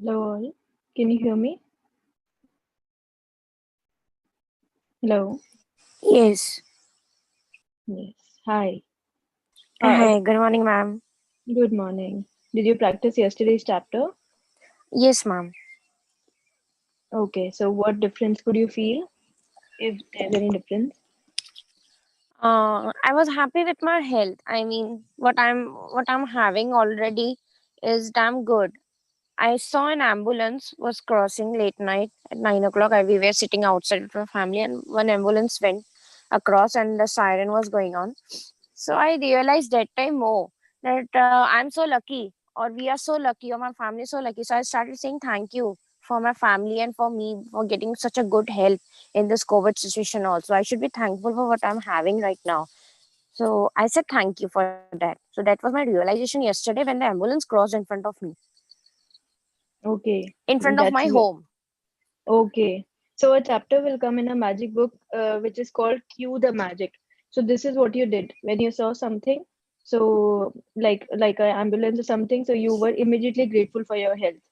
Hello all. Can you hear me? Hello. Yes. Yes. Hi. Hi, good morning, ma'am. Good morning. Did you practice yesterday's chapter? Yes, ma'am. Okay. So what difference could you feel, if there's any difference? I was happy with my health. I mean, what I'm having already is damn good. I saw an ambulance was crossing late night at 9 o'clock. We were sitting outside with my family, and one ambulance went across, and the siren was going on. So I realized that time more that I'm so lucky, or we are so lucky, or my family is so lucky. So I started saying thank you for my family and for me for getting such a good health in this COVID situation. Also, I should be thankful for what I'm having right now. So I said thank you for that. So that was my realization yesterday when the ambulance crossed in front of me, Okay. in front of That's my home. okay. So a chapter will come in a magic book, which is called Cue the Magic. So this is what you did when you saw something. So like an ambulance or something. So you were immediately grateful for your health.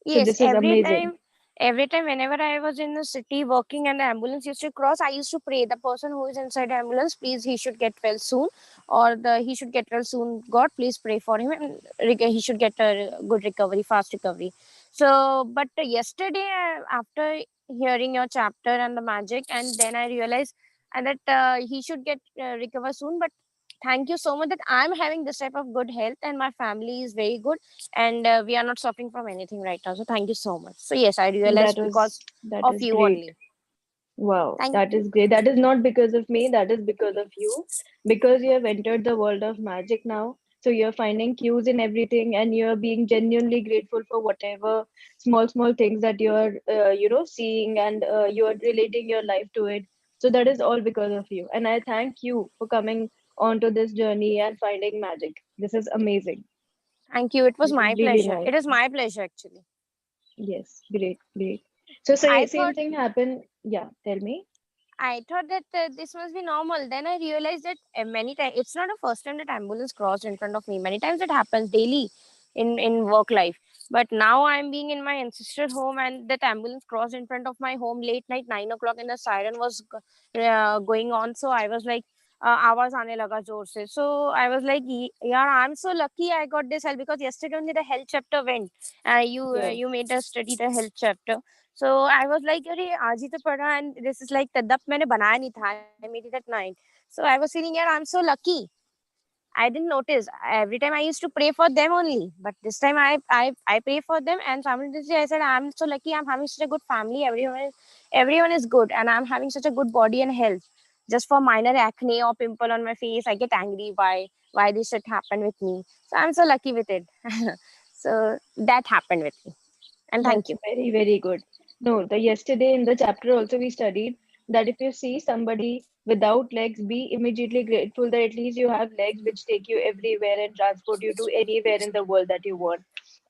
So Yes, this is amazing. every time, whenever I was in the city working and the ambulance used to cross, I used to pray the person who is inside the ambulance, please, he should get well soon, or he should get well soon. God, please pray for him, and he should get a good recovery, fast recovery. So, but yesterday, after hearing your chapter and the magic, and then I realized that he should get recover soon. But thank you so much that I'm having this type of good health, and my family is very good, and we are not suffering from anything right now. So thank you so much. So yes, I That realized was because that of is you great. only. Wow, Thank that you. is great. That is not because of me, that is because of you. Because you have entered the world of magic now. So you're finding cues in everything and you're being genuinely grateful for whatever small things that you're, seeing and you're relating your life to it. So that is all because of you. And I thank you for coming onto this journey and finding magic. This is amazing. Thank you. It was This my is really pleasure. It nice. is my pleasure actually. Yes, great, great. So say I same thought thing happened. Yeah, tell me. I thought that this must be normal. Then I realized that many times it's not the first time that ambulance crossed in front of me. Many times it happens daily in work life. But now I'm being in my ancestor home, and that ambulance crossed in front of my home late night 9 o'clock, and the siren was going on. So I was like, आवाज आने लगा जोर से. So I was like, yeah, I'm so lucky I got this help because yesterday only the health chapter went. Yes. You made us study the health chapter. So I was like, अरे आज ही तो पढ़ा, and this is like तब मैंने बनाया नहीं था. I made it at night. So I was feeling, yeah, I'm so lucky. I didn't notice. Every time I used to pray for them only, but this time I pray for them, and simultaneously I said I'm so lucky. I'm having such a good family. Everyone is good, and I'm having such a good body and health. Just for minor acne or pimple on my face, I get angry. Why this should happen with me? So I'm so lucky with it. So that happened with me, and thank That's you. very, very good. No, the yesterday in the chapter also we studied that if you see somebody without legs, be immediately grateful that at least you have legs which take you everywhere and transport you to anywhere in the world that you want.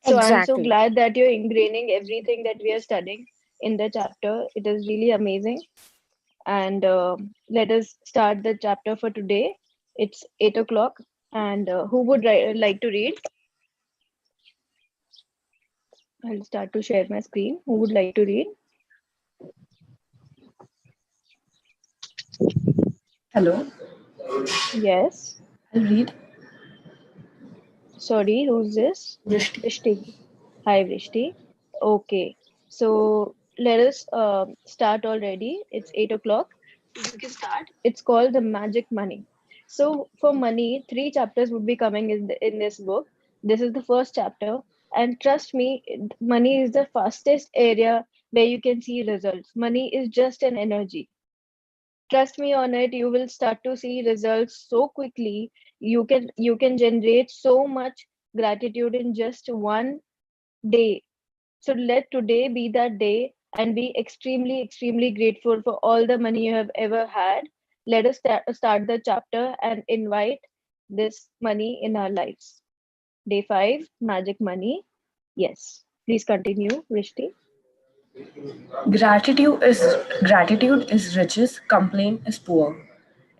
So I'm so Exactly. glad that you're ingraining everything that we are studying in the chapter. It is really amazing. And let us start the chapter for today. It's 8 o'clock. And who would like to read? I'll start to share my screen. Who would like to read? Hello, Yes. I'll read. Sorry, who's this? Vrishti. Vrishti. Hi, Vrishti. Okay. So let us start already. It's 8 o'clock. You can start. It's called The Magic Money. So for money, three chapters would be coming in this book. This is the first chapter. And trust me, money is the fastest area where you can see results. Money is just an energy. Trust me on it, you will start to see results so quickly. You can generate so much gratitude in just one day. So let today be that day and be extremely grateful for all the money you have ever had. Let us start the chapter and invite this money in our lives. Day 5, magic money. Yes, please continue, Rishti. Gratitude is gratitude is riches, complaint is poor.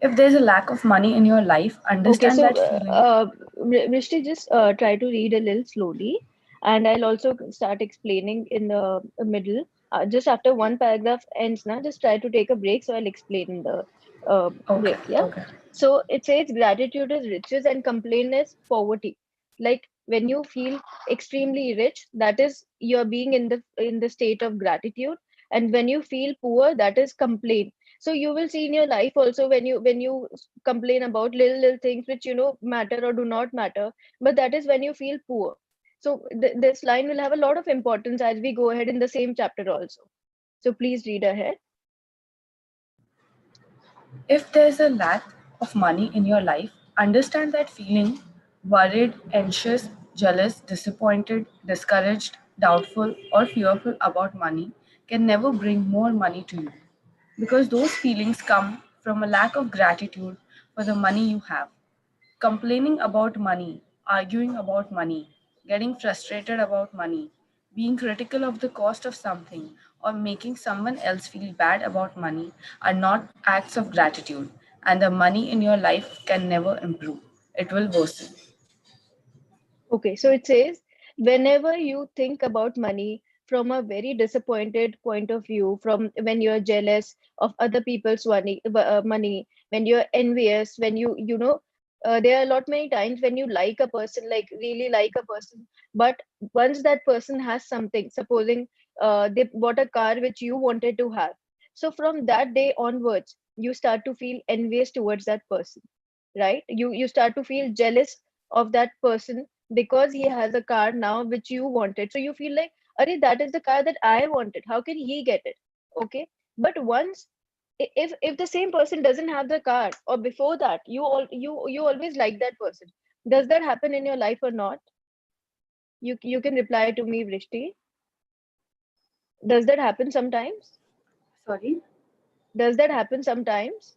If there's a lack of money in your life, Okay, understand so that feeling. Rishti, just try to read a little slowly. and I'll also start explaining in the middle. Just after one paragraph ends, now just try to take a break. So I'll explain in the Okay, break. Yeah. okay. So it says gratitude is riches and complaint is poverty. Like when you feel extremely rich, that is you're being in the state of gratitude, and when you feel poor, that is complaint. So you will see in your life also when you complain about little things which matter or do not matter, but that is when you feel poor. So this line will have a lot of importance as we go ahead in the same chapter also. So please read ahead. If there's a lack of money in your life, understand that feeling worried, anxious, jealous, disappointed, discouraged, doubtful, or fearful about money can never bring more money to you because those feelings come from a lack of gratitude for the money you have. Complaining about money, arguing about money, getting frustrated about money, being critical of the cost of something, or making someone else feel bad about money are not acts of gratitude, and the money in your life can never improve. It will worsen. Okay, so it says, whenever you think about money from a very disappointed point of view, from when you're jealous of other people's money, when you're envious, when there are a lot many times when you like a person, like really like a person, but once that person has something, supposing they bought a car which you wanted to have, so from that day onwards, you start to feel envious towards that person, right? You start to feel jealous of that person because he has a car now which you wanted. So you feel like, Arey, that is the car that I wanted. How can he get it? Okay. But once if the same person doesn't have the car, or before that you always like that person, does that happen in your life or not? You can reply to me, Vrishti. Does that happen sometimes? Sorry? Does that happen sometimes?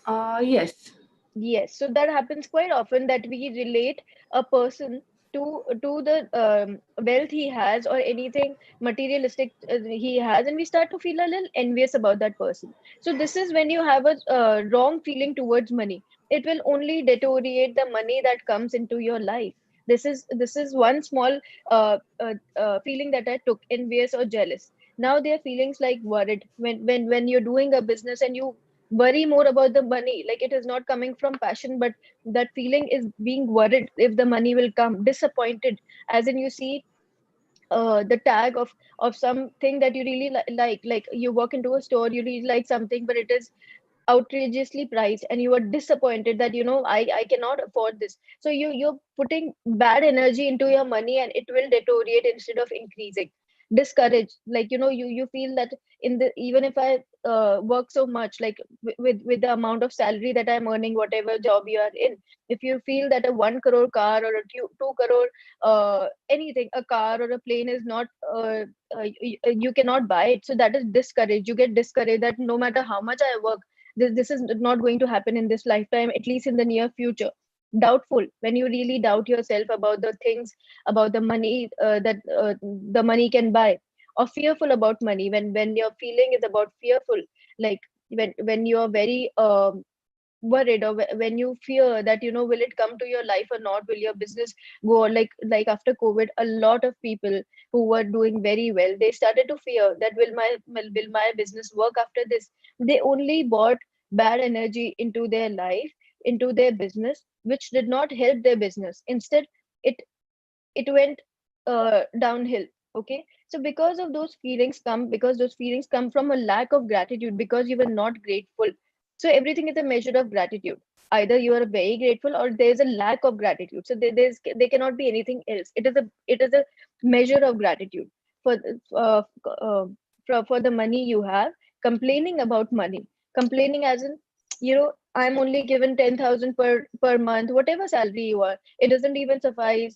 Yes. Yes, so that happens quite often that we relate a person to the wealth he has or anything materialistic he has, and we start to feel a little envious about that person. So this is when you have a wrong feeling towards money. It will only deteriorate the money that comes into your life. This is one small feeling that I took, envious or jealous. Now there are feelings like worried when you're doing a business and you worry more about the money, like it is not coming from passion, but that feeling is being worried if the money will come, disappointed, as in you see the tag of something that you really like you walk into a store, you really like something, but it is outrageously priced and you are disappointed that I cannot afford this. So you're putting bad energy into your money and it will deteriorate instead of increasing. Discouraged, like you feel that in the even if I work so much, like with the amount of salary that I'm earning, whatever job you are in, if you feel that a 1 crore car or a 2 crore anything, a car or a plane is not you cannot buy it, so that is discouraged. You get discouraged that no matter how much I work, this is not going to happen in this lifetime, at least in the near future. Doubtful, when you really doubt yourself about the things, about the money that the money can buy. Or fearful about money, when your feeling is about fearful, like when you're very worried, or when you fear that will it come to your life or not, will your business go on, like after COVID, a lot of people who were doing very well, they started to fear that will my business work after this. They only bought bad energy into their life, into their business, which did not help their business. Instead, it it went downhill. Okay, so because those feelings come from a lack of gratitude, because you were not grateful. So everything is a measure of gratitude. Either you are very grateful or there's a lack of gratitude. So there cannot be anything else. It is a measure of gratitude. For uh, uh, for the money you have, complaining about money, complaining as in, I'm only given 10,000 per month, whatever salary you are, it doesn't even suffice.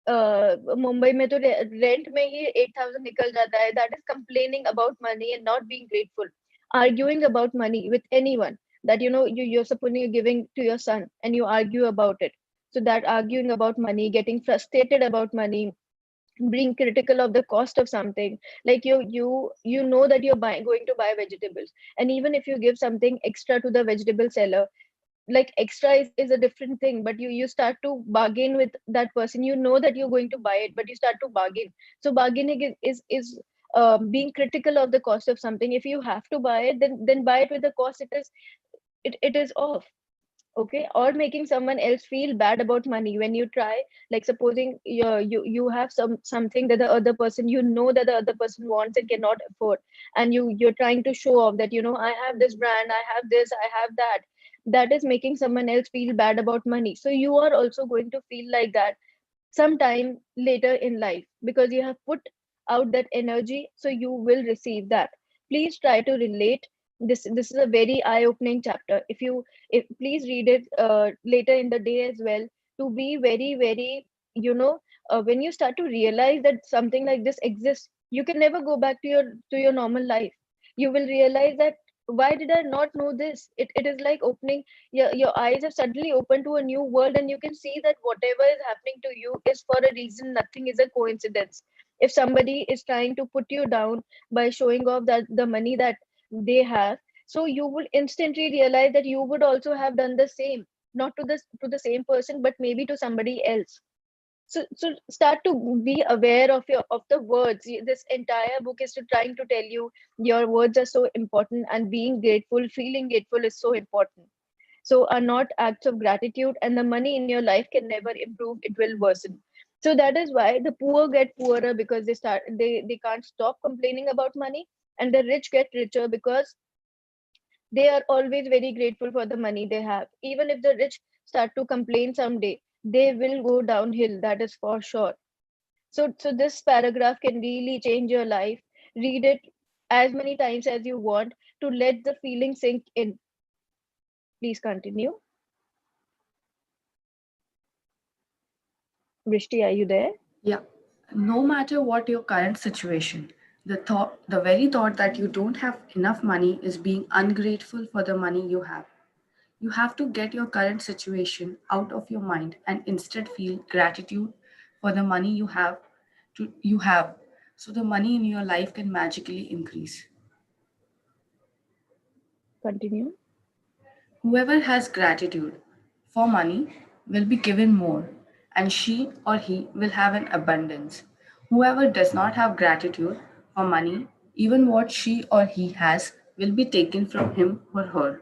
Mumbai में तो rent में ही 8,000 निकल जाता है. That is complaining about money and not being grateful. Arguing about money with anyone, that you're supposing you're giving to your son and you argue about it. So that arguing about money, getting frustrated about money, being critical of the cost of something, like you know that you're going to buy vegetables, and even if you give something extra to the vegetable seller, like extra is a different thing, but you start to bargain with that person. You know that you're going to buy it, but you start to bargain. So bargaining is being critical of the cost of something. If you have to buy it, then buy it with the cost it is off. Okay, or making someone else feel bad about money when you try, like supposing you have something that the other person, you know that the other person wants and cannot afford, and you're trying to show off that, I have this brand, I have this, I have that. That is making someone else feel bad about money. So you are also going to feel like that sometime later in life, because you have put out that energy, so you will receive that. Please try to relate. This is a very eye opening chapter. If please read it later in the day as well, to be very very, when you start to realize that something like this exists, you can never go back to your normal life. You will realize that, why did I not know this? It is like opening, your eyes have suddenly opened to a new world, and you can see that whatever is happening to you is for a reason. Nothing is a coincidence. If somebody is trying to put you down by showing off that the money that they have, so you will instantly realize that you would also have done the same, not to the same person, but maybe to somebody else. So start to be aware of the words. This entire book is to trying to tell you your words are so important, and being grateful, feeling grateful is so important. So are not acts of gratitude, and the money in your life can never improve, it will worsen. So that is why the poor get poorer, because they can't stop complaining about money, and the rich get richer because they are always very grateful for the money they have. Even if the rich start to complain someday, they will go downhill, that is for sure. So this paragraph can really change your life. Read it as many times as you want to let the feeling sink in. Please continue. Vrishti, are you there? Yeah. No matter what your current situation, the very thought that you don't have enough money is being ungrateful for the money you have. You have to get your current situation out of your mind and instead feel gratitude for the money you have, so the money in your life can magically increase. Continue. Whoever has gratitude for money will be given more, and she or he will have an abundance. Whoever does not have gratitude for money, even what she or he has will be taken from him or her.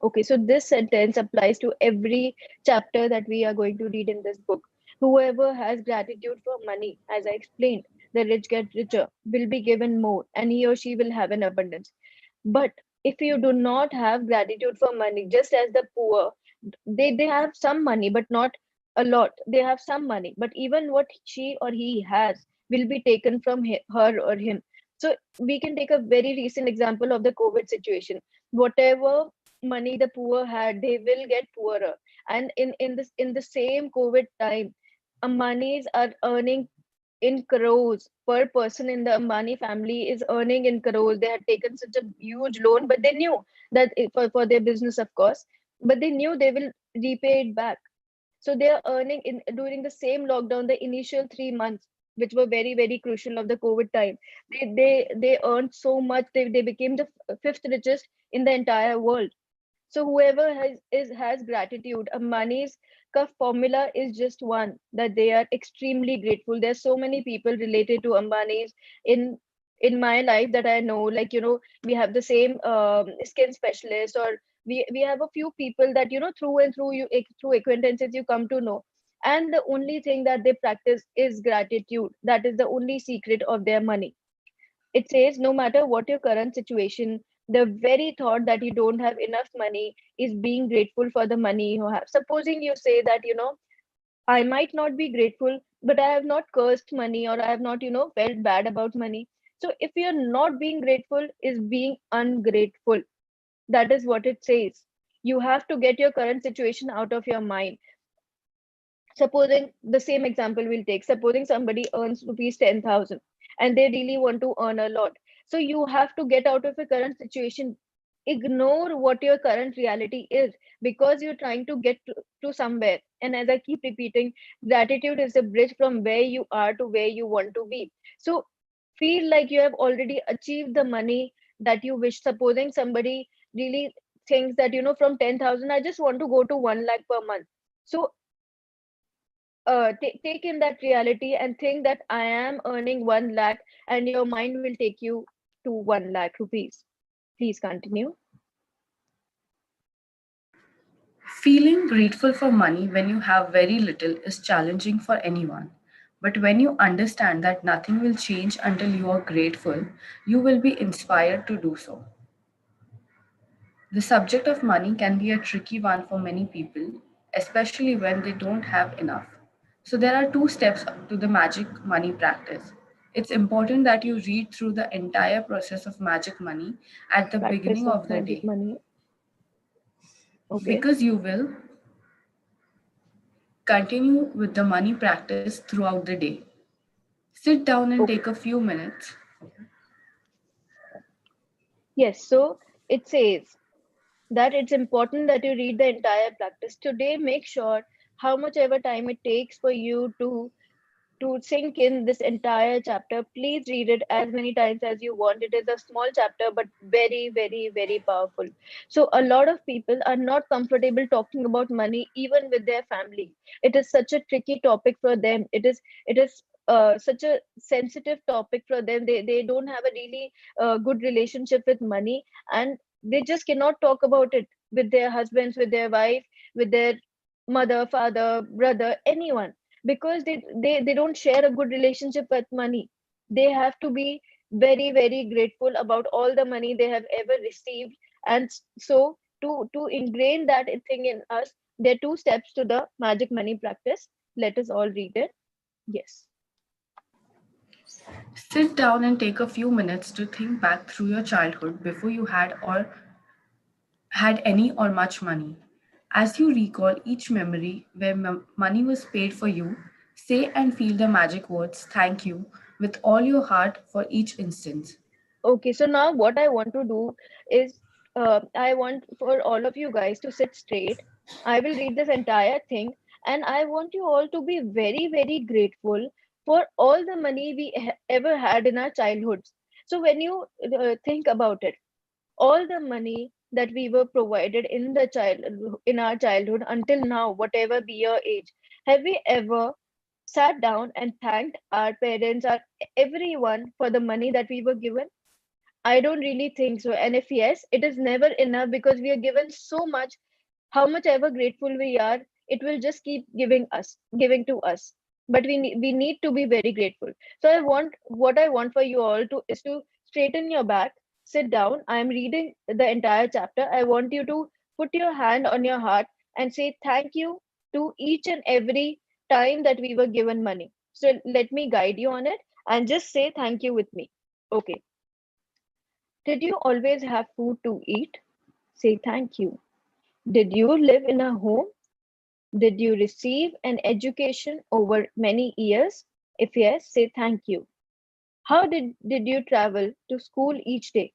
Okay, so this sentence applies to every chapter that we are going to read in this book. Whoever has gratitude for money, as I explained, the rich get richer, will be given more, and he or she will have an abundance. But if you do not have gratitude for money, just as the poor, they have some money, but not a lot. They have some money, but even what she or he has will be taken from her or him. So we can take a very recent example of the COVID situation. Whatever money the poor had, they will get poorer. And in the same COVID time, Ambanis are earning in crores. Per person in the Ambani family is earning in crores. They had taken such a huge loan, but they knew that for their business, of course, but they knew they will repay it back. So they are earning in during the same lockdown, the initial 3 months, which were very very crucial of the COVID time. They earned so much. They became the fifth richest in the entire world. So whoever has gratitude, Ambani's ka formula is just one, that they are extremely grateful. There's so many people related to Ambani's in my life that I know. Like, we have the same skin specialist, or we have a few people that, through and through, through acquaintances you come to know. And the only thing that they practice is gratitude. That is the only secret of their money. It says, no matter what your current situation, the very thought that you don't have enough money is being grateful for the money you have. Supposing you say that, I might not be grateful, but I have not cursed money, or I have not, felt bad about money. So if you're not being grateful, is being ungrateful. That is what it says. You have to get your current situation out of your mind. Supposing the same example we'll take, supposing somebody earns rupees 10,000 and they really want to earn a lot. So you have to get out of your current situation. Ignore what your current reality is, because you're trying to get to somewhere. And as I keep repeating, gratitude is the bridge from where you are to where you want to be. So feel like you have already achieved the money that you wish. Supposing somebody really thinks that, from 10,000, I just want to go to 1 lakh per month. So take in that reality and think that I am earning 1 lakh, and your mind will take you to 1 lakh rupees. Please continue. Feeling grateful for money when you have very little is challenging for anyone. But when you understand that nothing will change until you are grateful, you will be inspired to do so. The subject of money can be a tricky one for many people, especially when they don't have enough. So, there are two steps to the magic money practice. It's important that you read through the entire process of magic money at the Practice beginning of of the magic day money. Okay. because you will continue with the money practice throughout the day. Sit down and take Okay. a few minutes. Yes. So it says that it's important that you read the entire practice. Today, make sure how much ever time it takes for you to sink in this entire chapter. Please read it as many times as you want. It is a small chapter, but very, very, very powerful. So, a lot of people are not comfortable talking about money, even with their family. It is such a tricky topic for them. It is such a sensitive topic for them. They don't have a really good relationship with money, and they just cannot talk about it with their husbands, with their wife, with their mother, father, brother, anyone, because they don't share a good relationship with money. They have to be very, very grateful about all the money they have ever received. And so to ingrain that thing in us, there are two steps to the magic money practice. Let us all read it. Yes. Sit down and take a few minutes to think back through your childhood before you had any or much money. As you recall each memory where money was paid for you, say and feel the magic words thank you with all your heart for each instance. Okay, so now what I want to do is, I want for all of you guys to sit straight. I will read this entire thing, and I want you all to be very, very grateful for all the money we ever had in our childhoods. So when you think about it, all the money that we were provided in our childhood until now, whatever be your age, have we ever sat down and thanked our parents, our everyone, for the money that we were given? I don't really think so. And if yes, it is never enough, because we are given so much. How much ever grateful we are, it will just keep giving to us. But we need to be very grateful. So what I want for you all to is to straighten your back, sit down. I am reading the entire chapter. I want you to put your hand on your heart and say thank you to each and every time that we were given money. So let me guide you on it, and just say thank you with me. Okay. Did you always have food to eat? Say thank you. Did you live in a home? Did you receive an education over many years? If yes, say thank you. How did you travel to school each day?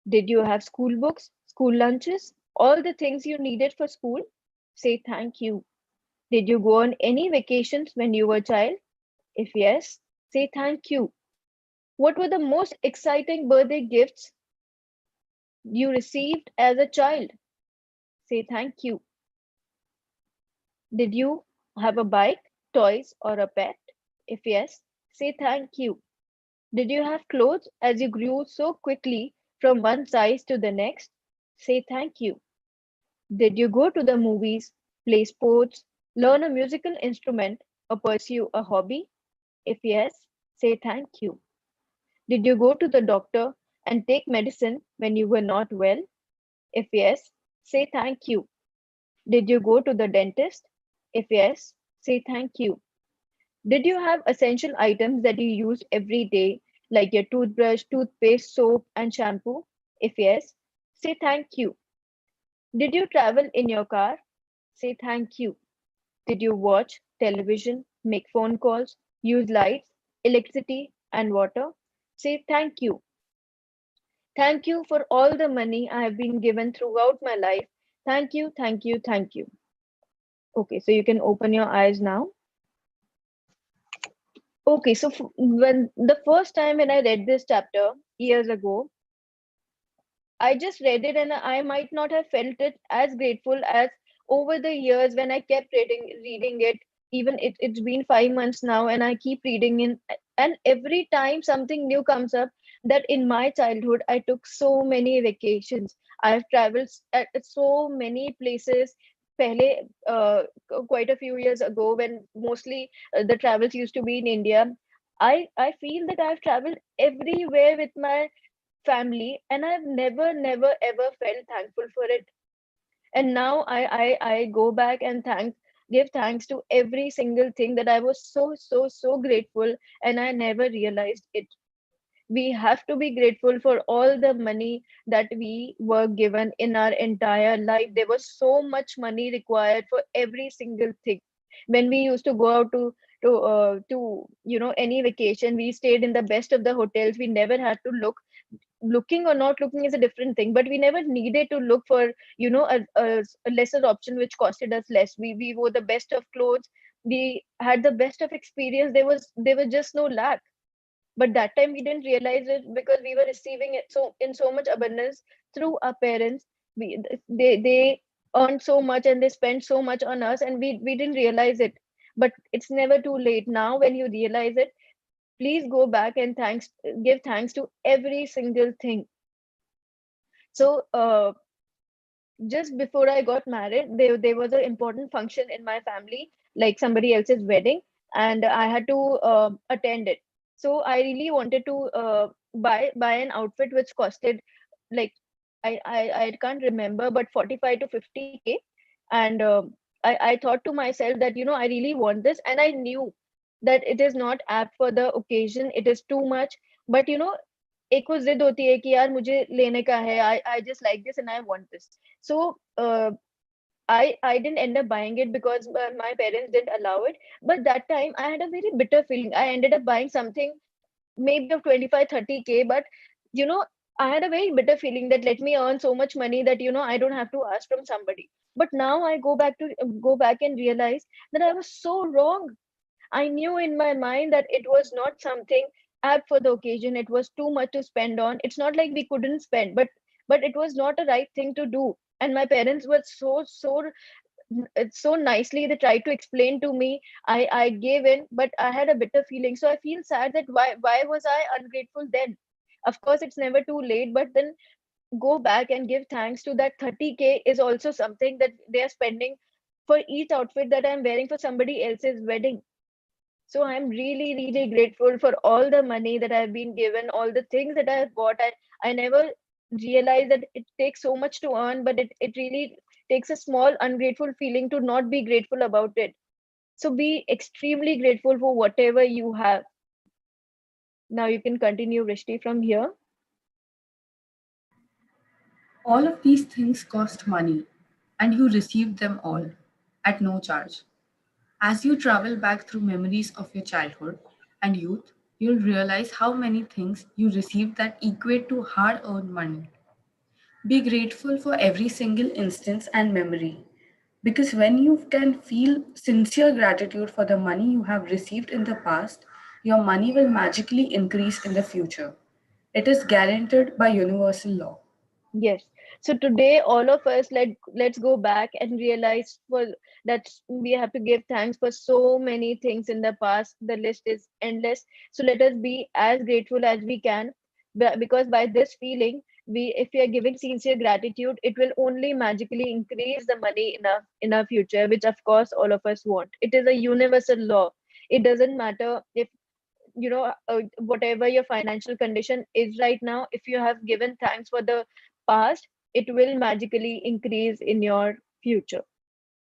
Did you have school books, school lunches, all the things you needed for school? Say thank you. Did you go on any vacations when you were a child? If yes, say thank you. What were the most exciting birthday gifts you received as a child? Say thank you. Did you have a bike, toys, or a pet? If yes, say thank you. Did you have clothes as you grew so quickly from one size to the next? Say thank you. Did you go to the movies, play sports, learn a musical instrument, or pursue a hobby? If yes, say thank you. Did you go to the doctor and take medicine when you were not well? If yes, say thank you. Did you go to the dentist? If yes, say thank you. Did you have essential items that you use every day, like your toothbrush, toothpaste, soap, and shampoo? If yes, say thank you. Did you travel in your car? Say thank you. Did you watch television, make phone calls, use lights, electricity, and water? Say thank you. Thank you for all the money I have been given throughout my life. Thank you, thank you, thank you. Okay, so you can open your eyes now. Okay, so when the first time when I read this chapter years ago, I just read it and I might not have felt it as grateful as over the years when I kept reading it. Even it's been 5 months now and I keep reading in, and every time something new comes up, that in my childhood I took so many vacations. I've traveled at so many places. Pehle, quite a few years ago, when mostly the travels used to be in India, I feel that I've traveled everywhere with my family and I've never ever felt thankful for it. And now I go back and give thanks to every single thing that I was so grateful, and I never realized it. We have to be grateful for all the money that we were given in our entire life. There was so much money required for every single thing. When we used to go out to any vacation, we stayed in the best of the hotels. We never had to looking or not looking is a different thing, but we never needed to look for a lesser option which costed us less. We wore the best of clothes, we had the best of experience. There was just no lack. But that time we didn't realize it because we were receiving it so in so much abundance through our parents. They earned so much and they spent so much on us, and we didn't realize it. But it's never too late. Now when you realize it, please go back and give thanks to every single thing. So just before I got married, there was an important function in my family, like somebody else's wedding, and I had to attend it. So I really wanted to buy an outfit which costed, like, I can't remember, but 45 to 50K. And I thought to myself that I really want this, and I knew that it is not apt for the occasion. It is too much, but एक वो जिद होती है कि यार मुझे लेने का है. I just like this and I want this. So I didn't end up buying it because my parents didn't allow it. But that time I had a very bitter feeling. I ended up buying something maybe of 25 30K, but you know I had a very bitter feeling that let me earn so much money that I don't have to ask from somebody. But now I go back and realize that I was so wrong. I knew in my mind that it was not something apt for the occasion. It was too much to spend on. It's not like we couldn't spend, but it was not a right thing to do. And my parents were so nicely they tried to explain to me. I gave in, but I had a bitter feeling. So I feel sad that why was I ungrateful then? Of course, it's never too late, but then go back and give thanks to that 30K is also something that they are spending for each outfit that I'm wearing for somebody else's wedding. So I'm really grateful for all the money that I've been given, all the things that I've bought. I never realized that it takes so much to earn, but it really takes a small ungrateful feeling to not be grateful about it. So be extremely grateful for whatever you have. Now you can continue, Rishti, from here. All of these things cost money, and you received them all at no charge. As you travel back through memories of your childhood and youth, you'll realize how many things you received that equate to hard earned money. Be grateful for every single instance and memory. Because when you can feel sincere gratitude for the money you have received in the past, your money will magically increase in the future. It is guaranteed by universal law. Yes. So today, all of us let's go back and realize for that we have to give thanks for so many things in the past. The list is endless. So let us be as grateful as we can, because by this feeling, if we are giving sincere gratitude, it will only magically increase the money in our future, which of course all of us want. It is a universal law. It doesn't matter if whatever your financial condition is right now, if you have given thanks for the past, it will magically increase in your future.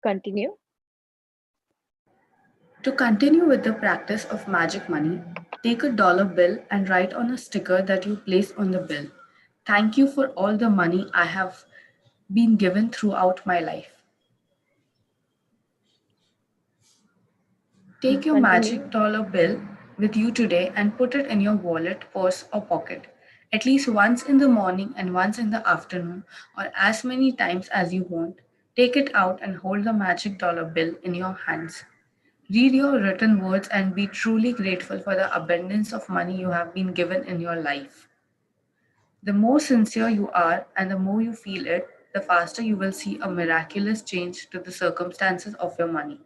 Continue. To continue with the practice of magic money, take a dollar bill and write on a sticker that you place on the bill. Thank you for all the money I have been given throughout my life. Take your magic Continue. dollar bill with you today and put it in your wallet, purse, or pocket. At least once in the morning and once in the afternoon, or as many times as you want. Take it out and hold the magic dollar bill in your hands. Read your written words and be truly grateful for the abundance of money you have been given in your life. The more sincere you are and the more you feel it, the faster you will see a miraculous change to the circumstances of your money.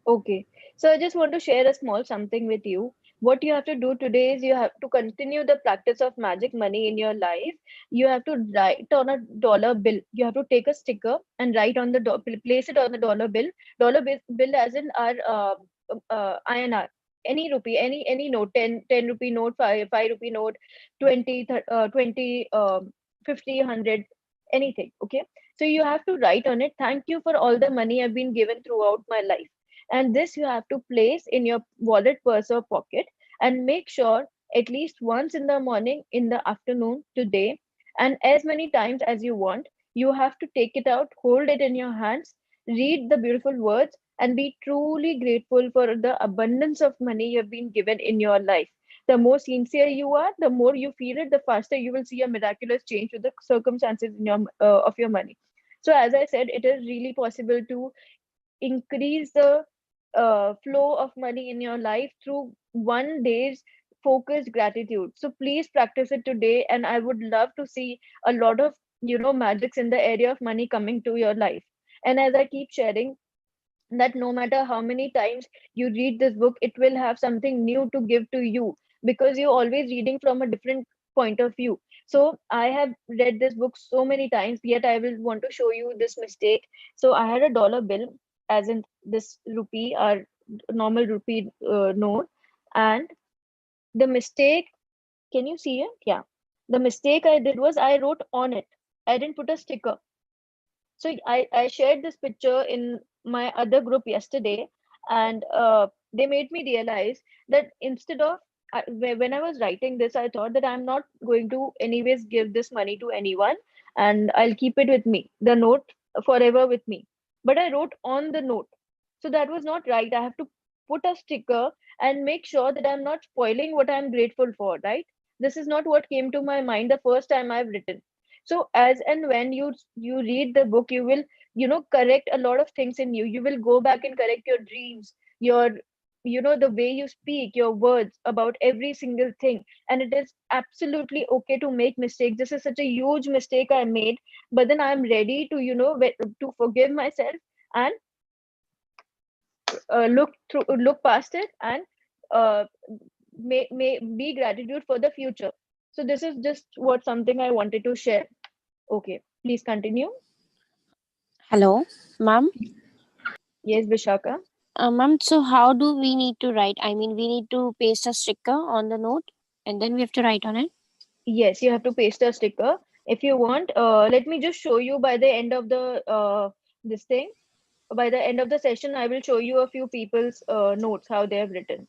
Okay. So I just want to share a small something with you. What you have to do today is you have to continue the practice of magic money in your life. You have to write on a dollar bill. You have to take a sticker and write on the place it on the dollar bill. Bill as in our INR. Any rupee, any note, 10 rupee note, 5 rupee note, 20, 50, 100, anything. Okay. So you have to write on it. Thank you for all the money I've been given throughout my life, and this you have to place in your wallet, purse, or pocket, and make sure at least once in the morning, in the afternoon, today, and as many times as you want. You have to take it out, hold it in your hands, read the beautiful words, and be truly grateful for the abundance of money you have been given in your life. The more sincere you are, the more you feel it, the faster you will see a miraculous change to the circumstances in your of your money. So as I said, it is really possible to increase the flow of money in your life through one day's focused gratitude. So please practice it today, and I would love to see a lot of magics in the area of money coming to your life. And as I keep sharing, that no matter how many times you read this book, it will have something new to give to you, because you're always reading from a different point of view. So I have read this book so many times, yet I will want to show you this mistake. So I had a dollar bill, as in this rupee or normal rupee note, and the mistake, can you see it? Yeah. The mistake I did was I wrote on it. I didn't put a sticker. So I shared this picture in my other group yesterday, and they made me realize that instead of when I was writing this, I thought that I'm not going to anyways give this money to anyone, and I'll keep it with me, the note forever with me. But I wrote on the note, so that was not right. I have to put a sticker and make sure that I'm not spoiling what I'm grateful for, right? This is not what came to my mind the first time I've written. So as and when you read the book, you will correct a lot of things in you. You will go back and correct your dreams, your the way you speak, your words about every single thing. And it is absolutely okay to make mistakes. This is such a huge mistake I made, but then I'm ready to to forgive myself and look past it, and uh, may be gratitude for the future. So this is just what something I wanted to share. Okay, please continue. Hello, ma'am. Yes, Vishaka. Ma'am, so how do we need to write? I mean, we need to paste a sticker on the note and then we have to write on it. Yes, you have to paste a sticker if you want. Let me just show you by the end of the this thing. By the end of the session, I will show you a few people's notes how they have written.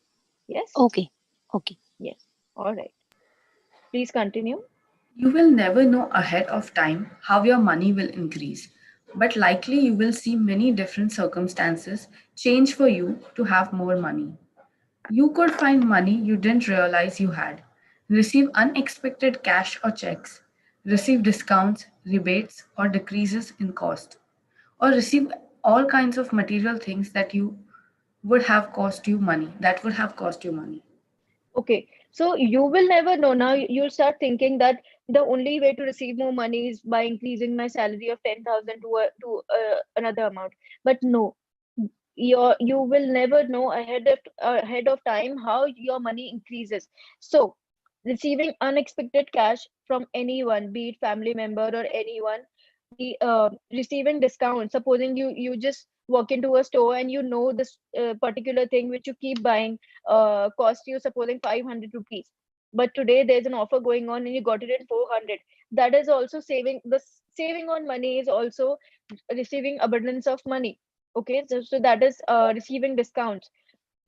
Yes, Okay, okay. yes. All right. Please continue. You will never know ahead of time how your money will increase, but likely you will see many different circumstances change for you to have more money. You could find money you didn't realize you had, receive unexpected cash or checks, receive discounts, rebates, or decreases in cost, or receive all kinds of material things that would have cost you money. Okay, so you will never know. Now you'll start thinking that the only way to receive more money is by increasing my salary of 10,000 to another amount. But no, you will never know ahead of time how your money increases. So receiving unexpected cash from anyone, be it family member or anyone, be receiving discounts. Supposing you just walk into a store and this particular thing which you keep buying cost you, supposing 500 rupees, but today there's an offer going on and you got it at 400. That is also saving. Saving on money is also receiving abundance of money. Okay, so that is receiving discounts,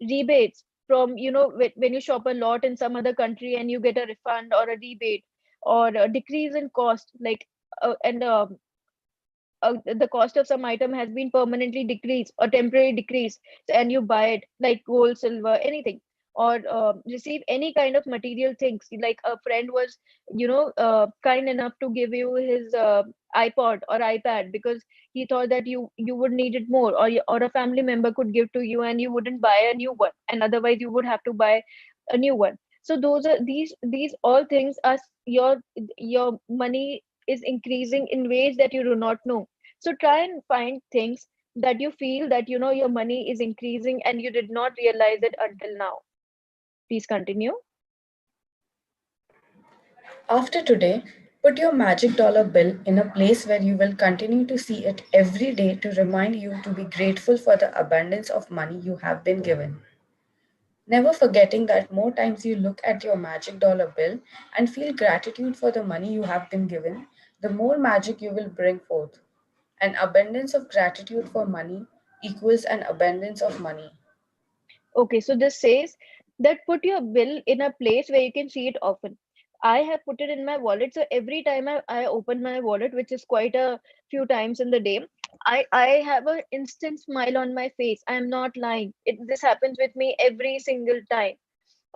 rebates from when you shop a lot in some other country and you get a refund or a rebate, or a decrease in cost, like and the cost of some item has been permanently decreased or temporary decrease, and you buy it, like gold, silver, anything, or receive any kind of material things. Like a friend was kind enough to give you his iPod or iPad because he thought that you would need it more, or a family member could give to you and you wouldn't buy a new one, and otherwise you would have to buy a new one. So those are these all things are your money is increasing in ways that you do not know. So try and find things that you feel that your money is increasing and you did not realize it until now. Please continue. After today, put your magic dollar bill in a place where you will continue to see it every day to remind you to be grateful for the abundance of money you have been given. Never forgetting that more times you look at your magic dollar bill and feel gratitude for the money you have been given, the more magic you will bring forth. An abundance of gratitude for money equals an abundance of money. Okay, so this says that put your bill in a place where you can see it often. I have put it in my wallet, so every time I open my wallet, which is quite a few times in the day, I have an instant smile on my face. I am not lying. This happens with me every single time.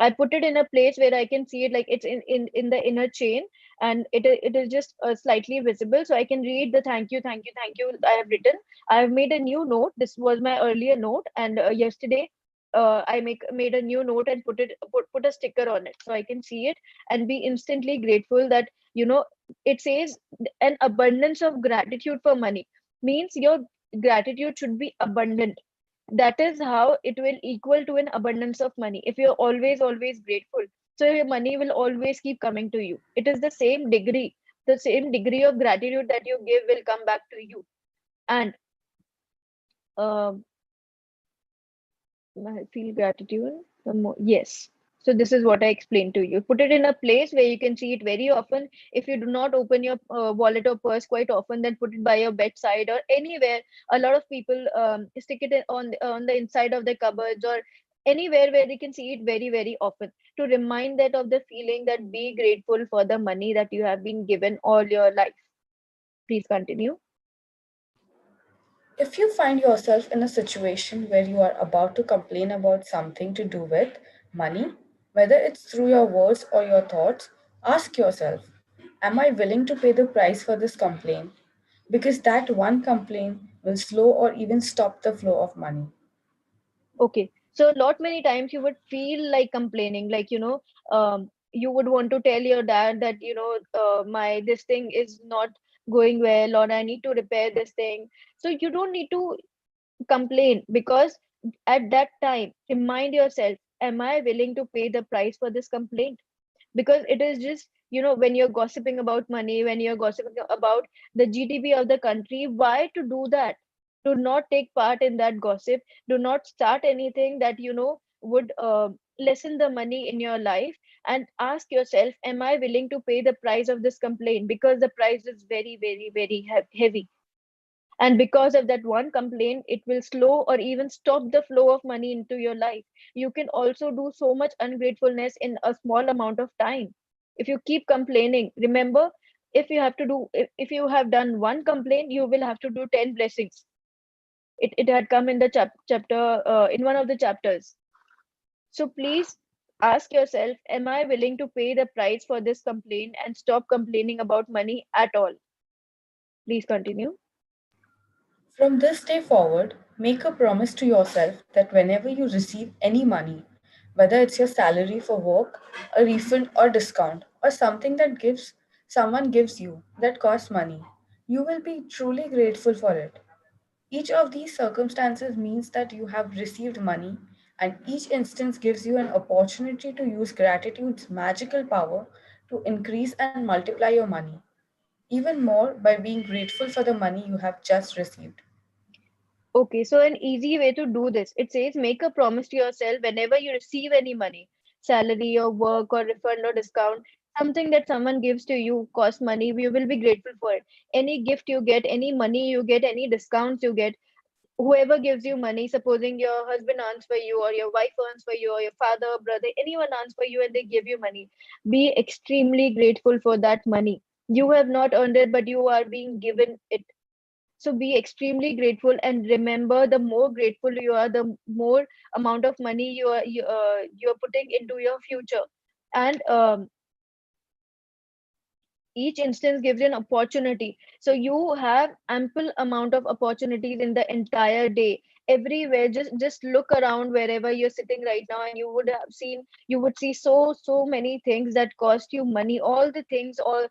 I put it in a place where I can see it, like it's in the inner chain, and it is just slightly visible, so I can read the thank you, thank you, thank you I have written. I have made a new note. This was my earlier note, and yesterday I made a new note and put a sticker on it, so I can see it and be instantly grateful that it says an abundance of gratitude for money means your gratitude should be abundant. That is how it will equal to an abundance of money if you're always grateful. So your money will always keep coming to you. It is the same degree of gratitude that you give will come back to you. And um I feel gratitude the more. Yes. So this is what I explained to you. Put it in a place where you can see it very often. If you do not open your wallet or purse quite often, then put it by your bedside or anywhere. A lot of people stick it on the inside of their cupboards or anywhere where they can see it very often to remind that of the feeling that be grateful for the money that you have been given all your life. Please continue. If you find yourself in a situation where you are about to complain about something to do with money, whether it's through your words or your thoughts, ask yourself, am I willing to pay the price for this complaint? Because that one complaint will slow or even stop the flow of money. Okay, so a lot many times you would feel like complaining, like you would want to tell your dad that my this thing is not going well, or I need to repair this thing. So you don't need to complain, because at that time remind yourself, am I willing to pay the price for this complaint? Because it is just when you're gossiping about money, when you're gossiping about the GDP of the country, why to do that? Do not take part in that gossip. Do not start anything that would lessen the money in your life. And ask yourself, am I willing to pay the price of this complaint? Because the price is very heavy, and because of that one complaint, it will slow or even stop the flow of money into your life. You can also do so much ungratefulness in a small amount of time. If you keep complaining, remember, if you have done one complaint, you will have to do 10 blessings. It had come in the chapter, in one of the chapters. So please ask yourself, am I willing to pay the price for this complaint and stop complaining about money at all? Please continue. From this day forward, make a promise to yourself that whenever you receive any money, whether it's your salary for work, a refund or discount, or something that gives someone gives you that costs money, you will be truly grateful for it. Each of these circumstances means that you have received money, and each instance gives you an opportunity to use gratitude's magical power to increase and multiply your money, even more by being grateful for the money you have just received. Okay, so an easy way to do this, it says make a promise to yourself whenever you receive any money, salary or work or refund or discount, something that someone gives to you costs money, you will be grateful for it. Any gift you get, any money you get, any discounts you get, whoever gives you money, supposing your husband earns for you or your wife earns for you or your father, brother, anyone earns for you and they give you money, be extremely grateful for that money. You have not earned it, but you are being given it. So be extremely grateful, and remember, the more grateful you are, the more amount of money you're putting into your future. And each instance gives you an opportunity, so you have ample amount of opportunities in the entire day. everywhere. Just look around wherever you're sitting right now, and you would see so many things that cost you money. All the things all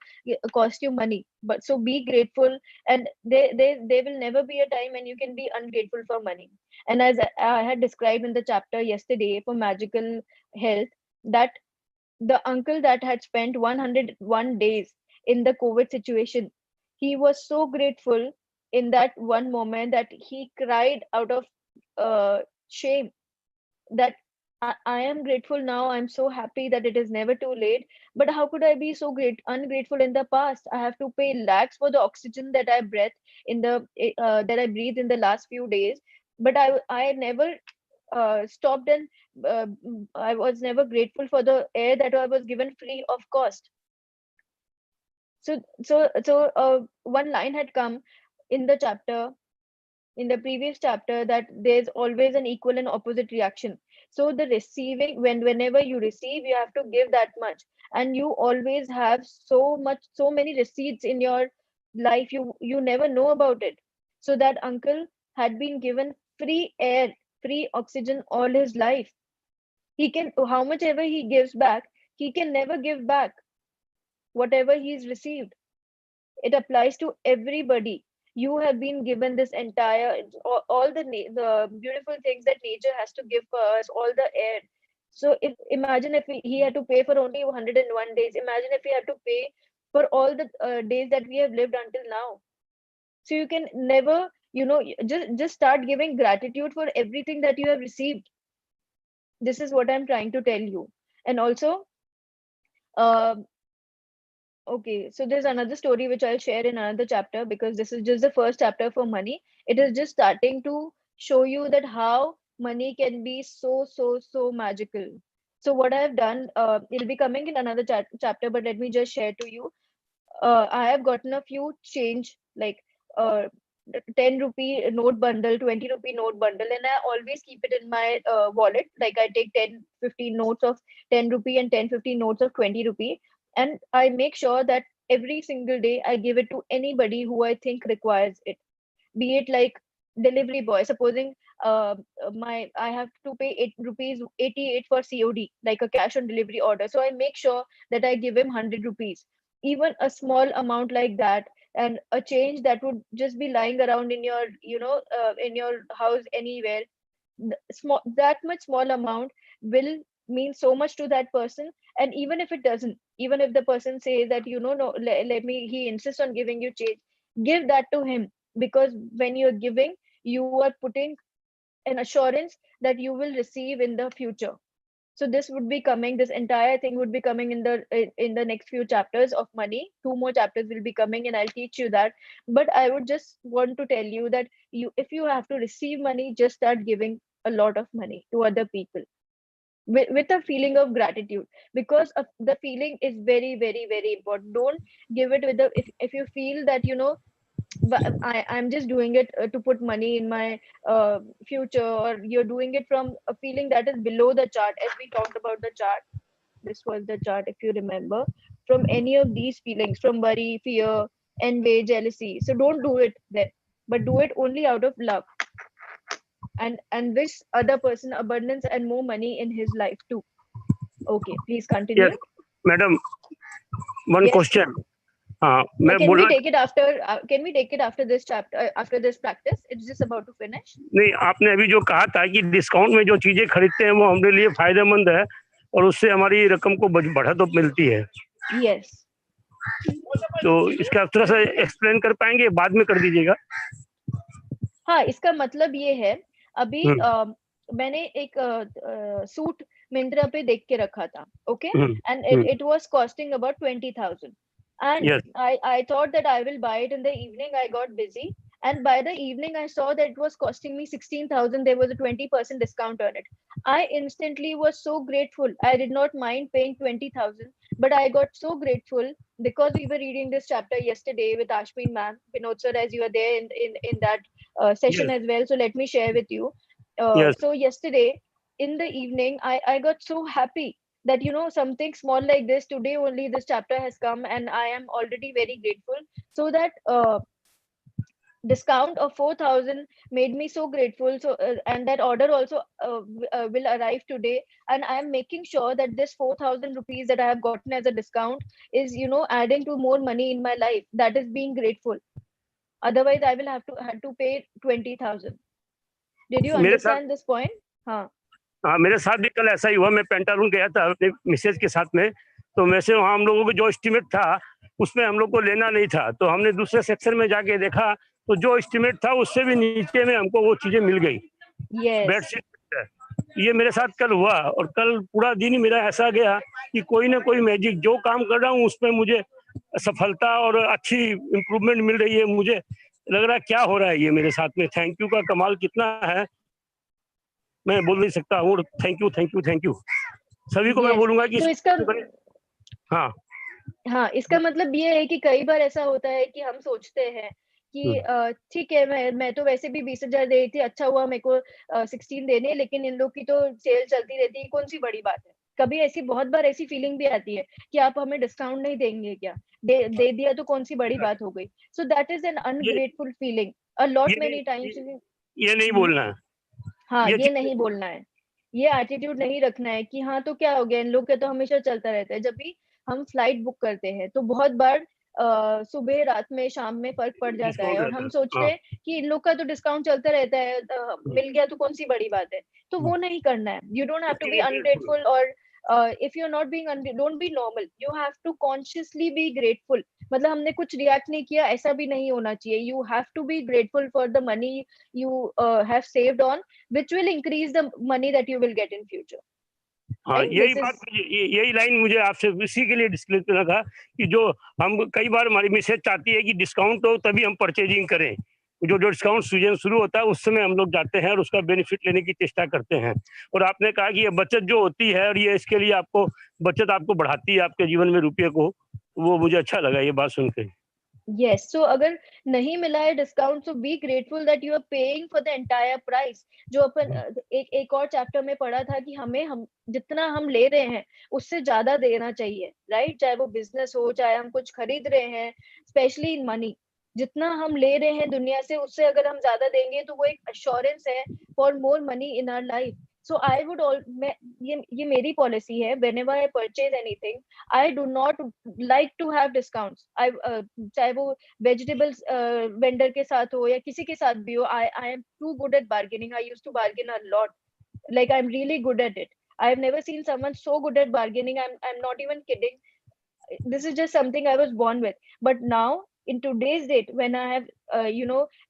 cost you money. But so be grateful, and there will never be a time when you can be ungrateful for money. And as I had described in the chapter yesterday for magical health, that the uncle that had spent 101 days in the COVID situation, he was so grateful in that one moment that he cried out of shame that I am grateful now. I'm so happy that it is never too late. But how could I be so ungrateful in the past? I have to pay lakhs for the oxygen that I breathe that I breathed in the last few days. But I never stopped, and I was never grateful for the air that I was given free of cost. So one line had come in the chapter, in the previous chapter, that there's always an equal and opposite reaction. So the receiving, whenever you receive, you have to give that much, and you always have so many receipts in your life. You never know about it. So that uncle had been given free air, free oxygen all his life. He can, how much ever he gives back, he can never give back whatever he's received. It applies to everybody. You have been given this entire, all the beautiful things that nature has to give for us, all the air. So if imagine if he had to pay for only 101 days, imagine if he had to pay for all the days that we have lived until now. So you can never, just start giving gratitude for everything that you have received. This is what I'm trying to tell you. And also, uh, okay, so there's another story which I'll share in another chapter, because this is just the first chapter for money. It is just starting to show you that how money can be so magical. So what I've done, it'll be coming in another chapter, but let me just share to you. I have gotten a few change, like uh, 10 rupee note bundle, 20 rupee note bundle, and I always keep it in my wallet. Like I take 10, 15 notes of 10 rupee and 10, 15 notes of 20 rupee. And I make sure that every single day I give it to anybody who I think requires it, be it like delivery boy. Supposing my I have to pay 8 rupees 88 for COD, like a cash on delivery order, so I make sure that I give him 100 rupees, even a small amount like that. And a change that would just be lying around in your, in your house anywhere, small, that much small amount will mean so much to that person. And even if it doesn't, even if the person says that, no, let me, he insists on giving you change, give that to him. Because when you're giving, you are putting an assurance that you will receive in the future. So this would be coming, this entire thing would be coming in the next few chapters of money. Two more chapters will be coming, and I'll teach you that. But I would just want to tell you that, if you have to receive money, just start giving a lot of money to other people with a feeling of gratitude, because of the feeling is very important. Don't give it with the, if you feel that, but I'm just doing it to put money in my future, or you're doing it from a feeling that is below the chart, as we talked about the chart. This was the chart, if you remember. From any of these feelings, from worry, fear, envy, jealousy. So don't do it there, but do it only out of love, and wish other person abundance and more money in his life too. Okay, please Yes, continue. madam, one Yes. question. हाँ मैं Can we बोलना take it after? Can we take it after this chapter? After this practice, it's just about to finish. नहीं, आपने अभी जो कहा था कि डिस्काउंट में जो चीजें खरीदते हैं वो हमारे लिए फायदेमंद है और उससे हमारी रकम को बढ़त तो मिलती है, Yes. तो इसका थोड़ा सा एक्सप्लेन कर पाएंगे, बाद में कर दीजिएगा। हाँ, इसका मतलब ये है, अभी मैंने एक सूट मिंत्रा पे देख के रखा था, okay, and it was costing about 20,000, and Yes. I thought that I will buy it in the evening. I got busy, and by the evening I saw that it was costing me 16,000. There was a 20% discount on it. I instantly was so grateful. I did not mind paying 20,000, but I got so grateful because we were reading this chapter yesterday with Ashwin ma'am, Vinod sir, as you were there in that session Yes. as well. So let me share with you. Yes. So yesterday in the evening, I got so happy that, something small like this, today only this chapter has come, and I am already very grateful. So that discount of 4,000 made me so grateful. So and that order also will arrive today, and I am making sure that this 4,000 rupees that I have gotten as a discount is, adding to more money in my life. That is being grateful. Otherwise I will have to pay 20,000. Did you मेरे साथ understand this point? Huh. हाँ, मेरे साथ भी कल ऐसा ही हुआ। मैं पेंटालून गया था अपने मिसेज के साथ में, तो वैसे वहाँ हम लोगों को जो एस्टिमेट था उसमें हम लोग को लेना नहीं था, तो हमने दूसरे सेक्शन में जाके देखा तो जो एस्टिमेट था उससे भी नीचे में हमको वो चीजें मिल गई। Yes. बेडशीट, ये मेरे साथ कल हुआ, और कल पूरा दिन ही मेरा ऐसा गया कि कोई ना कोई मैजिक, जो काम कर रहा हूँ उसमें मुझे सफलता और अच्छी इम्प्रूवमेंट मिल रही है। मुझे लग रहा है क्या हो रहा है ये मेरे साथ में। थैंक यू का कमाल कितना है मैं बोल नहीं सकता हूँ। Thank you thank you thank you सभी को मैं Yes. बोलूंगा कि तो इसका हाँ। हाँ, इसका मतलब ये है कि कई बार ऐसा होता है कि हम सोचते हैं कि ठीक है, मैं तो वैसे भी 20,000 दे रही थी, अच्छा हुआ मेरे को 16 देने, लेकिन इन लोग की तो सेल चलती रहती है, कौन सी बड़ी बात है। कभी ऐसी बहुत बार ऐसी फीलिंग भी आती है कि आप हमें डिस्काउंट नहीं देंगे क्या, दे दिया तो कौन सी बड़ी बात हो गई। सो दैट इज एन ये अनग्रेटफुल फीलिंग अ लॉट ये मेनी नहीं टाइम्स। ये नहीं बोलना है। हाँ, ये ये चीज नहीं बोलना है, ये एटीट्यूड नहीं रखना है कि हाँ तो क्या हो गया, इन लोग का तो हमेशा चलता रहता है। जब भी हम फ्लाइट बुक करते हैं तो बहुत बार सुबह, रात में, शाम में फर्क पड़ जाता है, डिस्काउंट और रहता हम है। सोचते हाँ। हैं कि इन लोग का तो डिस्काउंट चलता रहता है, मिल गया तो कौन सी बड़ी बात है। तो वो नहीं करना है। You don't have to be ungrateful, और if you are not being, don't be normal, you have to consciously be grateful. मतलब हमने कुछ रिएक्ट नहीं किया, ऐसा भी नहीं होना चाहिए। You have to be grateful for the money you have saved on, which will increase the money that you will get in future. हाँ, Right? यही This बात is यही लाइन मुझे आपसे इसी के लिए डिस्कस करना था कि जो हम कई बार हमारी मिसेज चाहती है कि डिस्काउंट हो तभी हम परचेजिंग करें। जो जो डिस्काउंट सीजन शुरू होता है उस समय हम लोग जाते हैं और उसका बेनिफिट लेने की चेष्टा करते हैं। और आपने कहा कि ये बचत जो होती है, और ये इसके लिए आपको बचत आपको बढ़ाती है आपके जीवन में रुपये को, वो मुझे अच्छा लगा ये बात सुन के। yes. So अगर नहीं मिला है discount, so be grateful that you are paying for the entire price. जो अपन एक और चैप्टर में पढ़ा था कि हम जितना हम ले रहे हैं उससे ज्यादा देना चाहिए, राइट? चाहे वो बिजनेस हो, चाहे हम कुछ खरीद रहे हैं, स्पेशली इन मनी। जितना हम ले रहे हैं दुनिया से, उससे अगर हम ज्यादा देंगे तो वो एक अश्योरेंस है for more money in our life. So I would all मैं ये मेरी पॉलिसी है, whenever I purchase anything, I do not like to have discounts. I चाहे वो वेजिटेबल्स वेंडर के साथ हो या किसी के साथ भी हो, I am too good at bargaining. I used to bargain a lot, like I'm really good at it. I've never seen someone so good at bargaining. I'm not even kidding. This is just something I was born with. But now, in today's date, when I have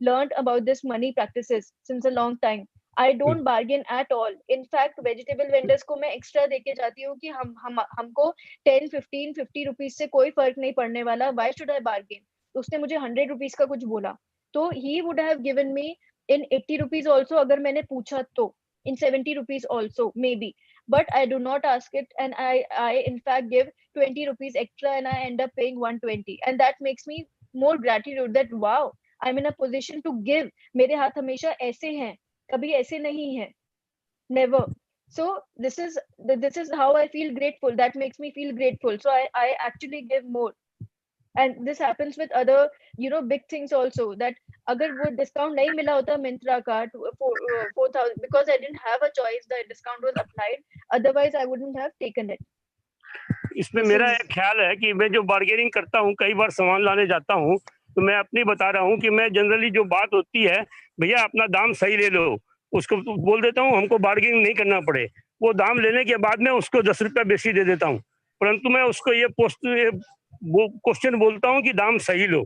learned about this money practices since a long time, I don't bargain at all. In fact, vegetable vendors को मैं extra देके जाती हूँ कि हमको 10, 15, 50 rupees से कोई फर्क नहीं पड़ने वाला. Why should I bargain? उसने मुझे 100 rupees का कुछ बोला, तो he would have given me in 80 rupees also अगर मैंने पूछा तो, in 70 rupees also maybe. But I do not ask it, and I in fact give 20 rupees extra, and I end up paying 120, and that makes me more gratitude that wow, I'm in a position to give. मेरे हाथ हमेशा ऐसे हैं, कभी ऐसे नहीं है, never. So this is how I feel grateful. That makes me feel grateful, so I actually give more. And this happens with other big things also, that अगर वो डिस्काउंट नहीं मिला होता मिंत्रा का 4,000, because I didn't have a choice, the discount was applied, otherwise I wouldn't have taken it. इसमें This मेरा is एक ख्याल है कि मैं जो बार्गेनिंग करता हूँ, कई बार सामान लाने जाता हूँ, तो मैं अपनी बता रहा हूँ कि मैं जनरली जो बात होती है, भैया अपना दाम सही ले लो, उसको बोल देता हूँ, हमको बार्गेनिंग नहीं करना पड़े। वो दाम लेने के बाद में उसको 10 रुपया बेसी दे देता हूँ, परंतु मैं उसको ये क्वेश्चन बोलता हूँ कि दाम सही लो।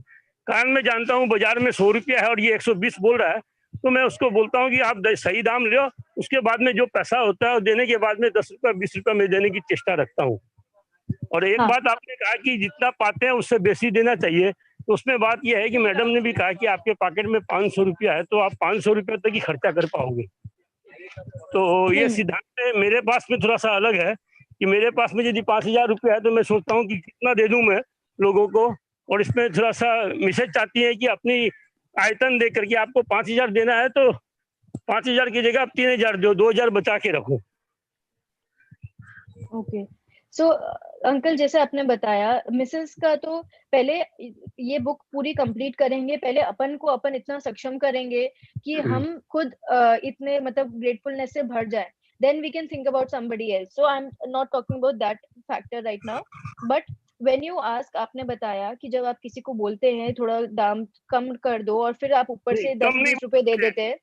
कारण मैं जानता हूँ बाजार में 100 रुपया है और ये 120 बोल रहा है, तो मैं उसको बोलता हूँ कि आप सही दाम लो, उसके बाद में जो पैसा होता है देने के बाद में 10 रुपया 20 रुपया में देने की चेष्टा रखता हूँ। और एक हाँ बात आपने कहा कि जितना पाते हैं उससे बेसी देना चाहिए, तो उसमें बात यह है कि मैडम ने भी कहा कि आपके पॉकेट में 500 रुपया है तो आप 500 रुपये तक ही खर्चा कर पाओगे। तो ये सिद्धांत मेरे पास में थोड़ा सा अलग है कि मेरे पास में यदि 5,000 रुपया है तो मैं सोचता हूँ कि कितना दे दूं मैं लोगों को, और इसमें थोड़ा सा मिसेज चाहती है कि अपनी आयतन दे करके आपको 5,000 देना है तो 5,000 की जगह आप 3,000 दो, 2,000 बचा के रखो। okay. सो अंकल जैसे आपने बताया, मिसेस का तो पहले ये बुक पूरी कंप्लीट करेंगे, पहले अपन को अपन इतना सक्षम करेंगे कि हम खुद इतने मतलब ग्रेटफुलनेस से भर जाए, then we can think about somebody else. So I'm not talking about that factor right now, but when you ask, आपने बताया कि जब आप किसी को बोलते हैं थोड़ा दाम कम कर दो और फिर आप ऊपर नहीं से कम दस नहीं बीस रुपए दे बोलते हैं, देते हैं।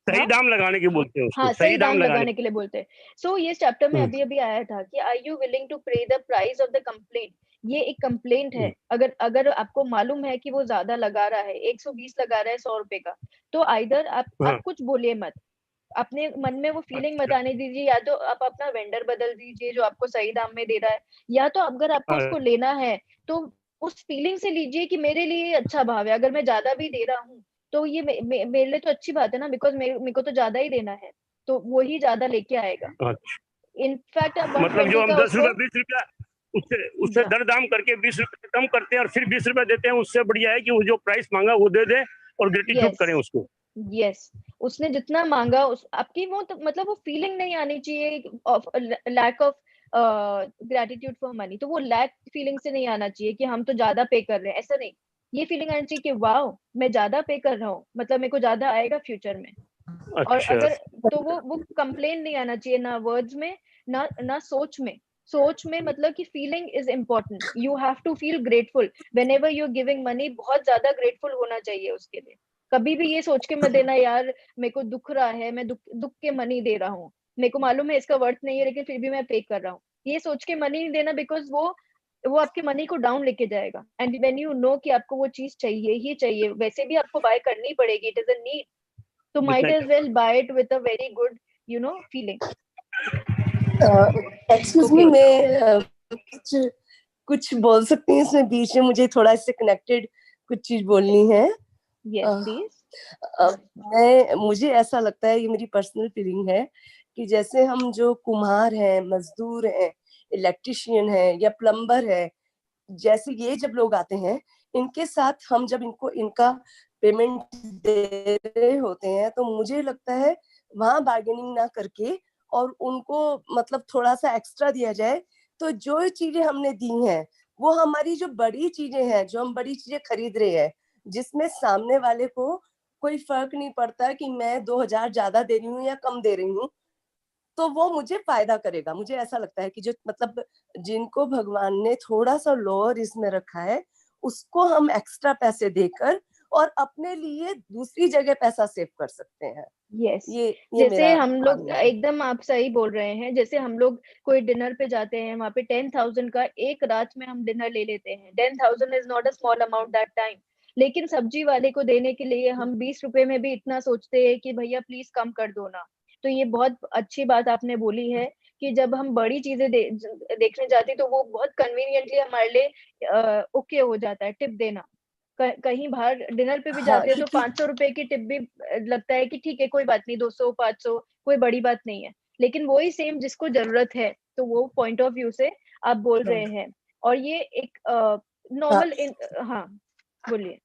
सही हाँ दाम लगाने की बोलते हैं उसको, हाँ, सही सही दाम दाम लगाने लगाने के लिए बोलते हैं। सो ये चैप्टर में हम्म, अभी अभी आया था कि आर यू विलिंग टू पे the price of the complaint. ये एक कंप्लेंट है, अगर अगर आपको मालूम है कि वो ज्यादा लगा रहा है, 120 लगा रहा है 100 रुपए का, तो आइदर आप हाँ कुछ बोलिए मत, अपने मन में वो फीलिंग मत अच्छा आने दीजिए, या तो आप अपना वेंडर बदल दीजिए जो आपको सही दाम में दे रहा है, या तो अगर आपको हाँ, उसको लेना है तो उस फीलिंग से लीजिए कि मेरे लिए ये अच्छा भाव है, अगर मैं ज्यादा भी दे रहा हूँ तो ये मेरे लिए तो अच्छी बात है ना, बिकॉज मेरे को तो ज्यादा ही देना है, तो वो ही ज्यादा लेके आएगा। अच्छा। इनफैक्ट अब वन मतलब जो ट्वेंटी हम का दस उसको रुपए 20 रुपया उससे उससे दर दाम करके 20 रुपए कम करते हैं और फिर 20 रुपए देते हैं, उससे बढ़िया है कि वो जो प्राइस मांगा वो दे दे और ग्रेटिट्यूड यस करें उसको। यस, उसने जितना मांगा उस आपकी वो तो, मतलब वो फीलिंग नहीं आनी चाहिए of lack of gratitude for money, तो वो लैक फीलिंग से नहीं आना चाहिए कि हम तो ज्यादा पे कर रहे हैं, ऐसा नहीं। ये फीलिंग आनी चाहिए कि वाह, मैं ज्यादा पे कर रहा हूँ, मतलब मेरे को ज्यादा आएगा फ्यूचर में। और अच्छा अगर तो वो कंप्लेन नहीं आना चाहिए ना वर्ड्स में, ना सोच में। सोच में मतलब कि feeling is important, you have to feel grateful whenever you are giving money, बहुत ज्यादा ग्रेटफुल होना चाहिए उसके लिए। कभी भी ये सोच के मत देना यार मेरे को दुख रहा है, मैं दुख दुख के मनी दे रहा हूँ, मेरे को मालूम है इसका वर्थ नहीं है लेकिन फिर भी मैं पे कर रहा हूँ, ये सोच के मनी नहीं देना, बिकॉज वो आपके मनी को डाउन लेके जाएगा, एंड व्हेन यू नो कि आपको वो चीज चाहिए ही चाहिए, वैसे भी आपको बाय करनी पड़ेगी, इट इज अ नीड, तो जितना might as well buy it with a very good feeling. Excuse me, Okay. मैं कुछ कुछ बोल सकती हूँ इसमें बीच में, मुझे थोड़ा इससे कनेक्टेड कुछ चीज बोलनी है। Yes, please. मुझे ऐसा लगता है, ये मेरी पर्सनल फीलिंग है कि जैसे हम जो कुम्हार हैं, मजदूर हैं, इलेक्ट्रिशियन हैं या प्लम्बर है, जैसे ये जब लोग आते हैं, इनके साथ हम जब इनको इनका पेमेंट दे रहे होते हैं, तो मुझे लगता है वहां बार्गेनिंग ना करके और उनको मतलब थोड़ा सा एक्स्ट्रा दिया जाए, तो जो चीजें हमने दी हैं वो हमारी जो बड़ी चीजें हैं, जो हम बड़ी चीजें खरीद रहे हैं, जिसमें सामने वाले को कोई फर्क नहीं पड़ता कि मैं 2,000 ज्यादा दे रही हूँ या कम दे रही हूँ, तो वो मुझे फायदा करेगा। मुझे ऐसा लगता है कि जो मतलब जिनको भगवान ने थोड़ा सा लोअर इसमें रखा है, उसको हम एक्स्ट्रा पैसे देकर और अपने लिए दूसरी जगह पैसा सेव कर सकते हैं। Yes. ये जैसे मेरा हम लोग, मानना है। एकदम आप सही बोल रहे हैं, जैसे हम लोग कोई डिनर पे जाते हैं, वहां पे 10,000 का एक रात में हम डिनर ले लेते हैं, 10,000 is not a small amount that time, लेकिन सब्जी वाले को देने के लिए हम 20 रुपए में भी इतना सोचते हैं कि भैया प्लीज कम कर दो ना। तो ये बहुत अच्छी बात आपने बोली है कि जब हम बड़ी चीजें देखने जाते हैं तो वो बहुत कन्वीनियंटली हमारे लिए ओके हो जाता है टिप देना। कहीं बाहर डिनर पे भी हाँ, जाते हैं तो क्योंकि 500 रुपए की टिप भी लगता है कि ठीक है कोई बात नहीं, 200 500 कोई बड़ी बात नहीं है, लेकिन वही सेम जिसको जरूरत है, तो वो पॉइंट ऑफ व्यू से आप बोल रहे हैं। और ये एक हाँ, नॉर्मल हाँ, बोलिए।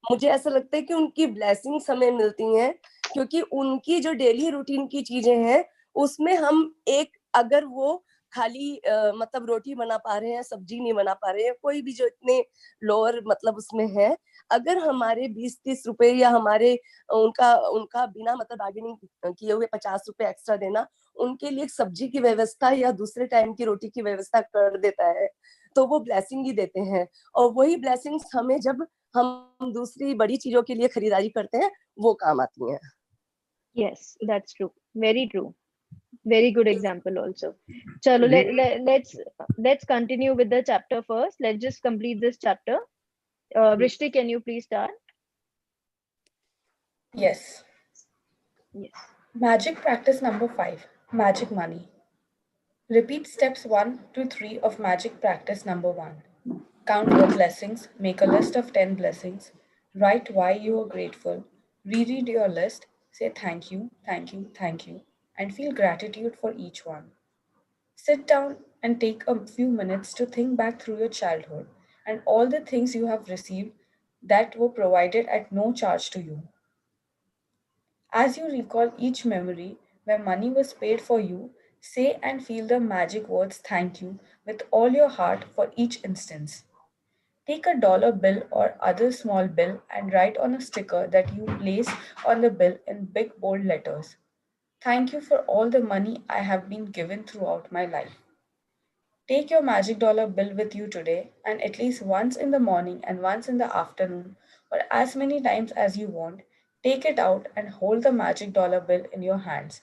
मुझे ऐसा लगता है कि उनकी ब्लेसिंग्स हमें मिलती हैं, क्योंकि उनकी जो डेली रूटीन की चीजें हैं उसमें हम एक, अगर वो खाली मतलब रोटी बना पा रहे हैं, सब्जी नहीं बना पा रहे हैं, कोई भी जो इतने लोअर मतलब उसमें है, अगर हमारे 20-30 रुपए या हमारे उनका उनका बिना मतलब बार्गेनिंग किए हुए 50 रुपए एक्स्ट्रा देना उनके लिए सब्जी की व्यवस्था या दूसरे टाइम की रोटी की व्यवस्था कर देता है, तो वो ब्लेसिंग ही देते हैं। और वही ब्लेसिंग्स हमें जब हम दूसरी बड़ी चीजों के लिए खरीदारी करते हैं, वो काम आती हैं। Yes, that's true, very true, very good example also. चलो जी let's continue with the chapter first. Let's just complete this chapter. Vrishti, can you please start? Yes. Yes. Magic practice number 5, magic money. Repeat steps 1 to 3 of magic practice number 1. Count your blessings, make a list of 10 blessings, write why you are grateful, reread your list, say thank you, thank you, thank you, and feel gratitude for each one. Sit down and take a few minutes to think back through your childhood and all the things you have received that were provided at no charge to you. As you recall each memory where money was paid for you, Say and feel the magic words thank you with all your heart for each instance. Take a dollar bill or other small bill and write on a sticker that you place on the bill in big bold letters. Thank you for all the money I have been given throughout my life. Take your magic dollar bill with you today, and at least once in the morning and once in the afternoon, or as many times as you want, take it out and hold the magic dollar bill in your hands.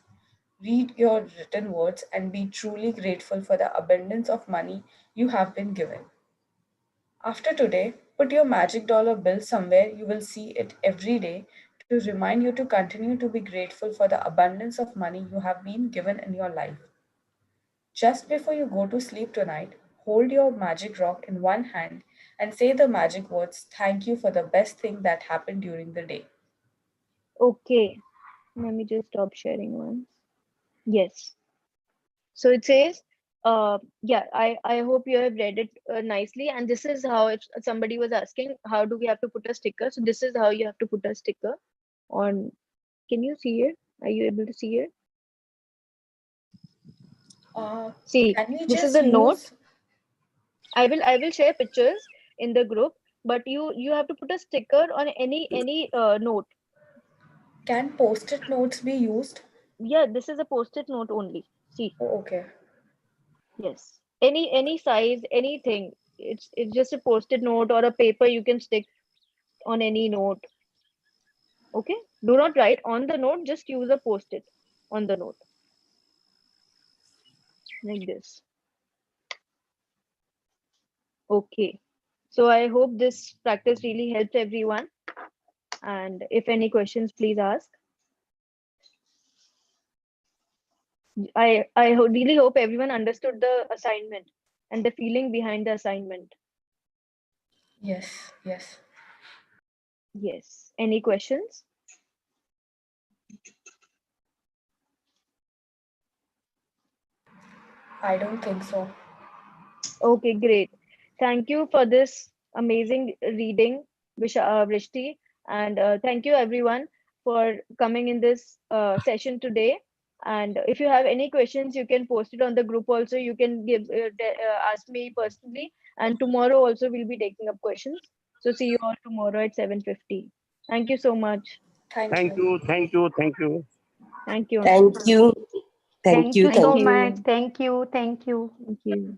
Read your written words and be truly grateful for the abundance of money you have been given. After today, put your magic dollar bill somewhere you will see it every day to remind you to continue to be grateful for the abundance of money you have been given in your life. Just before you go to sleep tonight, hold your magic rock in one hand and say the magic words thank you for the best thing that happened during the day. Okay, let me just stop sharing once. Yes. So it says, yeah, I hope you have read it nicely. And this is how, if somebody was asking, how do we have to put a sticker? So this is how you have to put a sticker on. Can you see it? Are you able to see it? Uh, See, can we this is just the note. use, I will share pictures in the group, but you have to put a sticker on any note. can post it notes be used? Yeah, this is a post-it note only. See, Oh, okay. yes, any size, anything. It's just a post-it note or a paper you can stick on any note. Okay, do not write on the note, just use a post-it on the note like this. Okay, so I hope this practice really helps everyone, and if any questions, please ask. Really hope everyone understood the assignment and the feeling behind the assignment. Yes, yes. Yes, any questions? I don't think so. Okay, great. Thank you for this amazing reading, Vrishti. And thank you everyone for coming in this session today. And if you have any questions, you can post it on the group also. You can ask me personally. And tomorrow also we'll be taking up questions. So see you all tomorrow at 7:50. Thank you so much. Thank Thank you. you, thank you, thank you. Thank you, Thank Anshul. you. Thank Thank you. you Thank so Thank you. much. you. Thank you. Thank you. Thank you.